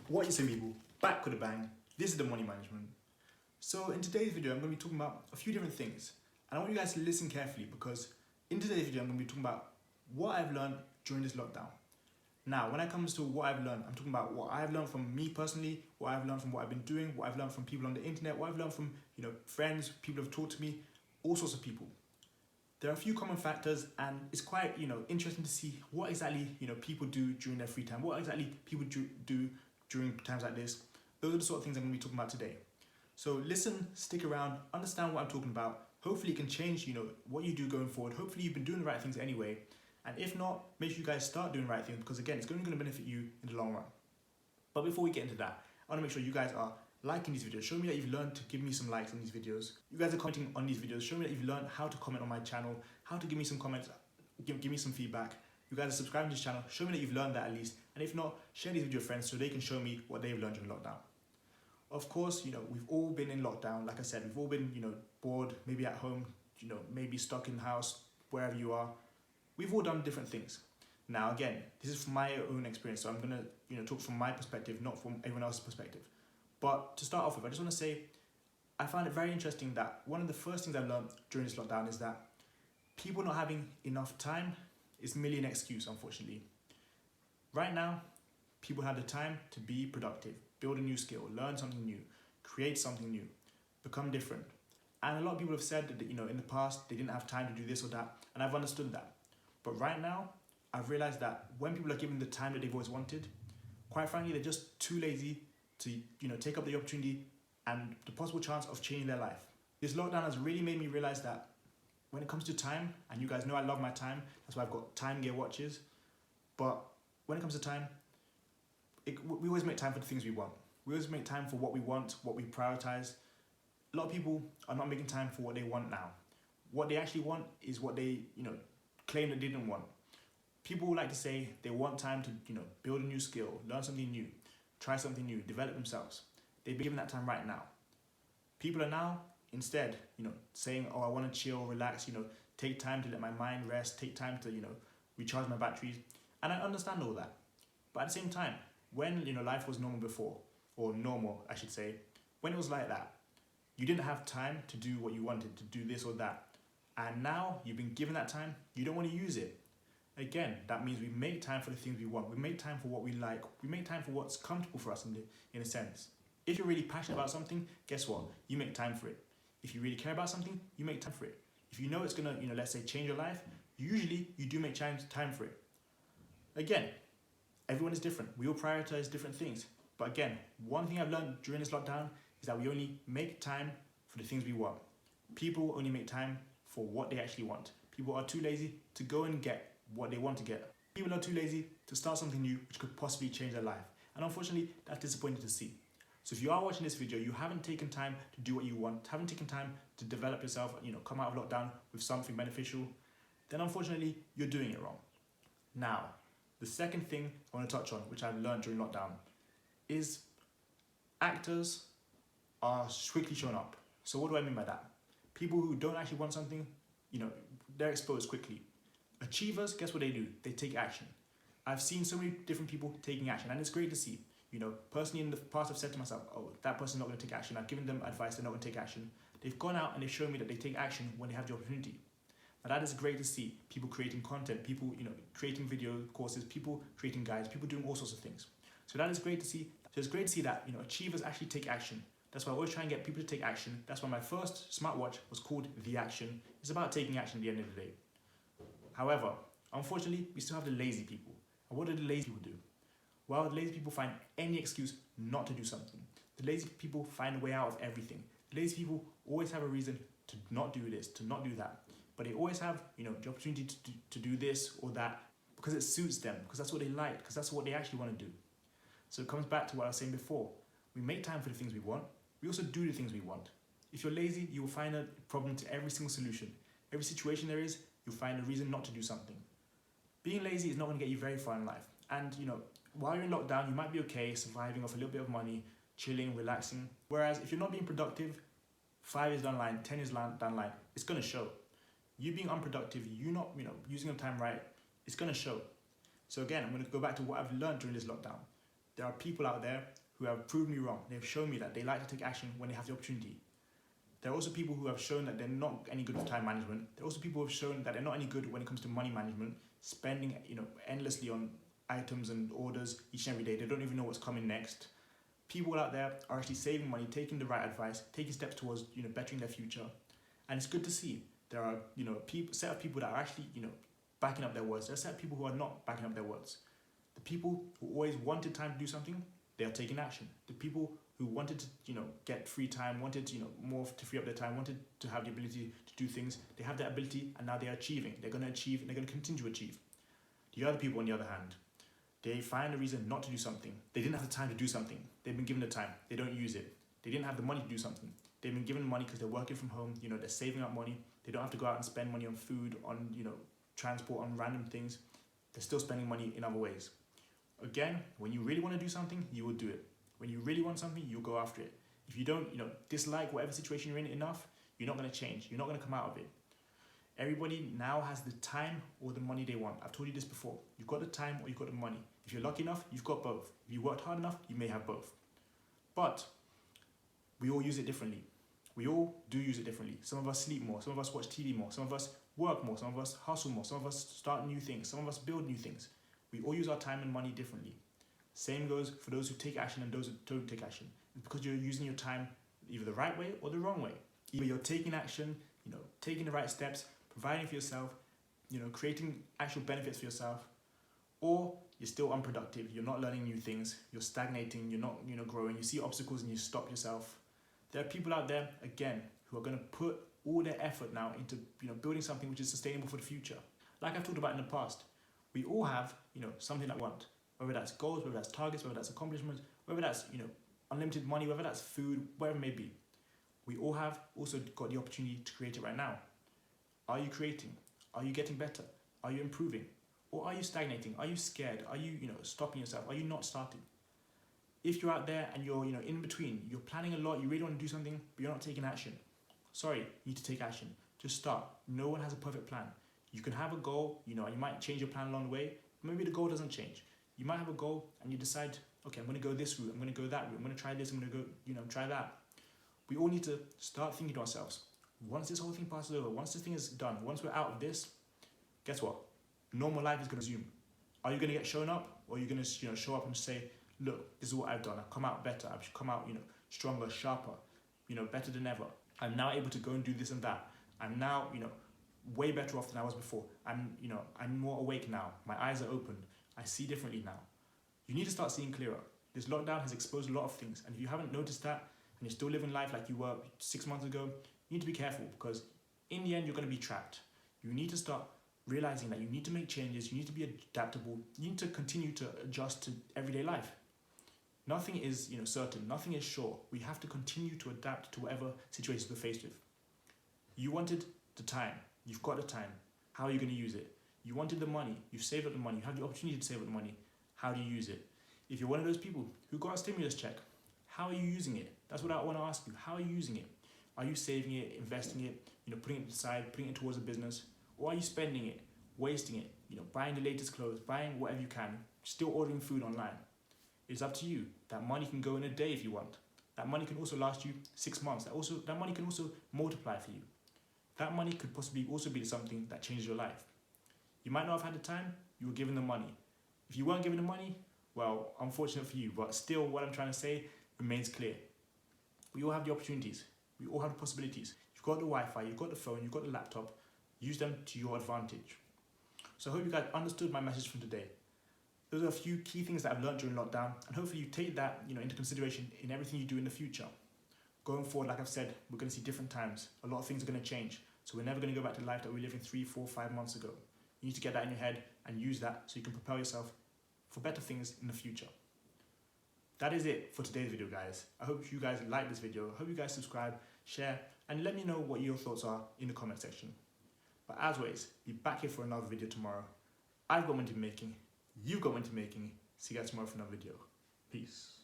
What is up, people? Back with a bang. This is the money management. So in today's video, I'm going to be talking about a few different things. And I want you guys to listen carefully because in today's video, I'm going to be talking about what I've learned during this lockdown. Now, when it comes to what I've learned, I'm talking about what I've learned from me personally, what I've learned from what I've been doing, what I've learned from people on the internet, what I've learned from, friends, people who have talked to me, all sorts of people. There are a few common factors, and it's quite, interesting to see what exactly, people do during their free time, what exactly people do during times like this. Those are the sort of things I'm going to be talking about today. So listen, stick around, understand what I'm talking about. Hopefully it can change, what you do going forward. Hopefully you've been doing the right things anyway. And if not, make sure you guys start doing the right things because again, it's only going to benefit you in the long run. But before we get into that, I want to make sure you guys are liking these videos. Show me that you've learned to give me some likes on these videos. You guys are commenting on these videos. Show me that you've learned how to comment on my channel, how to give me some comments, give me some feedback. You guys are subscribing to this channel. Show me that you've learned that at least. And if not, share these with your friends so they can show me what they've learned during lockdown. Of course, we've all been in lockdown. Like I said, we've all been, bored, maybe at home, maybe stuck in the house, wherever you are. We've all done different things. Now, again, this is from my own experience. So I'm going to, talk from my perspective, not from everyone else's perspective. But to start off with, I just want to say, I find it very interesting that one of the first things I've learned during this lockdown is that people not having enough time is merely an excuse, unfortunately. Right now, people have the time to be productive, build a new skill, learn something new, create something new, become different. And a lot of people have said that, in the past, they didn't have time to do this or that, and I've understood that. But right now, I've realized that when people are given the time that they've always wanted, quite frankly, they're just too lazy to, take up the opportunity and the possible chance of changing their life. This lockdown has really made me realize that when it comes to time, and you guys know I love my time, that's why I've got Time Gear watches, but when it comes to time, we always make time for the things we want. We always make time for what we want, what we prioritize. A lot of people are not making time for what they want now. What they actually want is what they, claim that they didn't want. People like to say they want time to, build a new skill, learn something new, try something new, develop themselves. They've been given that time right now. People are now instead, saying, oh, I want to chill, relax, take time to let my mind rest, take time to, recharge my batteries. And I understand all that. But at the same time, when, life was normal before, or normal, I should say, when it was like that, you didn't have time to do what you wanted, to do this or that. And now you've been given that time, you don't want to use it. Again, that means we make time for the things we want. We make time for what we like. We make time for what's comfortable for us in a sense. If you're really passionate about something, guess what? You make time for it. If you really care about something, you make time for it. If you know it's gonna, let's say change your life, usually you do make time for it. Again, everyone is different. We all prioritize different things. But again, one thing I've learned during this lockdown is that we only make time for the things we want. People only make time for what they actually want. People are too lazy to go and get what they want to get. People are too lazy to start something new which could possibly change their life. And unfortunately, that's disappointing to see. So if you are watching this video, you haven't taken time to do what you want, haven't taken time to develop yourself, come out of lockdown with something beneficial, then unfortunately, you're doing it wrong. Now, the second thing I want to touch on, which I've learned during lockdown, is actors are quickly showing up. So what do I mean by that? People who don't actually want something, they're exposed quickly. Achievers, guess what they do? They take action. I've seen so many different people taking action, and it's great to see. Personally in the past I've said to myself, oh, that person's not going to take action. I've given them advice, they're not going to take action. They've gone out and they've shown me that they take action when they have the opportunity. Now that is great to see. People creating content, people, creating video courses, people creating guides, people doing all sorts of things. So that is great to see. So it's great to see that, achievers actually take action. That's why I always try and get people to take action. That's why my first smartwatch was called The Action. It's about taking action at the end of the day. However, unfortunately, we still have the lazy people. And what do the lazy people do? Well, the lazy people find any excuse not to do something. The lazy people find a way out of everything. The lazy people always have a reason to not do this, to not do that. But they always have, the opportunity to do this or that because it suits them, because that's what they like, because that's what they actually want to do. So it comes back to what I was saying before. We make time for the things we want. We also do the things we want. If you're lazy, you will find a problem to every single solution. Every situation there is, you'll find a reason not to do something. Being lazy is not going to get you very far in life. And, while you're in lockdown, you might be okay surviving off a little bit of money, chilling, relaxing. Whereas if you're not being productive, 5 years down the line, 10 years down the line, it's going to show. You being unproductive, you not, using your time right, it's going to show. So again, I'm going to go back to what I've learned during this lockdown. There are people out there who have proved me wrong. They've shown me that they like to take action when they have the opportunity. There are also people who have shown that they're not any good with time management. There are also people who have shown that they're not any good when it comes to money management, spending endlessly on items and orders each and every day. They don't even know what's coming next. People out there are actually saving money, taking the right advice, taking steps towards bettering their future, and it's good to see. There are set of people that are actually backing up their words. There are set of people who are not backing up their words. The people who always wanted time to do something, they are taking action. The people who wanted to get free time, wanted more to free up their time, wanted to have the ability to do things, they have that ability and now they are achieving. They're going to achieve and they're going to continue to achieve. The other people, on the other hand, they find a reason not to do something. They didn't have the time to do something. They've been given the time. They don't use it. They didn't have the money to do something. They've been given money because they're working from home. They're saving up money. They don't have to go out and spend money on food, on transport, on random things. They're still spending money in other ways. Again, when you really want to do something, you will do it. When you really want something, you'll go after it. If you don't, dislike whatever situation you're in enough, you're not going to change. You're not going to come out of it. Everybody now has the time or the money they want. I've told you this before. You've got the time or you've got the money. If you're lucky enough, you've got both. If you worked hard enough, you may have both. But we all use it differently. We all do use it differently. Some of us sleep more. Some of us watch TV more. Some of us work more. Some of us hustle more. Some of us start new things. Some of us build new things. We all use our time and money differently. Same goes for those who take action and those who don't take action. It's because you're using your time either the right way or the wrong way. Either you're taking action, taking the right steps, providing for yourself, creating actual benefits for yourself, or you're still unproductive. You're not learning new things. You're stagnating. You're not, growing. You see obstacles and you stop yourself. There are people out there, again, who are going to put all their effort now into, building something which is sustainable for the future. Like I've talked about in the past, we all have, something that we want. Whether that's goals, whether that's targets, whether that's accomplishments, whether that's, unlimited money, whether that's food, whatever it may be. We all have also got the opportunity to create it right now. Are you creating? Are you getting better? Are you improving? Or are you stagnating? Are you scared? Are you, stopping yourself? Are you not starting? If you're out there and you're, in between, you're planning a lot, you really want to do something, but you're not taking action. Sorry, you need to take action. Just start. No one has a perfect plan. You can have a goal, and you might change your plan along the way. Maybe the goal doesn't change. You might have a goal and you decide, okay, I'm going to go this route, I'm going to go that route, I'm going to try this, I'm going to go, try that. We all need to start thinking to ourselves, once this whole thing passes over, once this thing is done, once we're out of this, guess what? Normal life is going to resume. Are you going to get shown up, or are you going to, show up and say, look, this is what I've done. I've come out better. I've come out, stronger, sharper, better than ever. I'm now able to go and do this and that. I'm now, way better off than I was before. I'm more awake now. My eyes are opened. I see differently now. You need to start seeing clearer. This lockdown has exposed a lot of things, and if you haven't noticed that, and you're still living life like you were 6 months ago, you need to be careful, because in the end, you're going to be trapped. You need to start realizing that you need to make changes, you need to be adaptable, you need to continue to adjust to everyday life. Nothing is certain, nothing is sure. We have to continue to adapt to whatever situations we're faced with. You wanted the time, you've got the time. How are you going to use it? You wanted the money, you've saved up the money, you have the opportunity to save up the money. How do you use it? If you're one of those people who got a stimulus check, how are you using it? That's what I want to ask you. How are you using it? Are you saving it, investing it, putting it aside, putting it towards a business? Or are you spending it, wasting it, buying the latest clothes, buying whatever you can, still ordering food online? It's up to you. That money can go in a day if you want. That money can also last you 6 months. That money can also multiply for you. That money could possibly also be something that changes your life. You might not have had the time, you were given the money. If you weren't given the money, well, unfortunate for you, but still what I'm trying to say remains clear. We all have the opportunities. We all have the possibilities. You've got the Wi-Fi, you've got the phone, you've got the laptop. Use them to your advantage. So I hope you guys understood my message from today. Those are a few key things that I've learned during lockdown, and hopefully you take that into consideration in everything you do in the future. Going forward, like I've said, we're going to see different times. A lot of things are going to change. So we're never going to go back to the life that we lived in 3, 4, 5 months ago. You need to get that in your head and use that so you can propel yourself for better things in the future. That is it for today's video, guys. I hope you guys like this video. I hope you guys subscribe, share, and let me know what your thoughts are in the comment section. But as always, be back here for another video tomorrow. I've got one to be making. You've got one to be making. See you guys tomorrow for another video. Peace.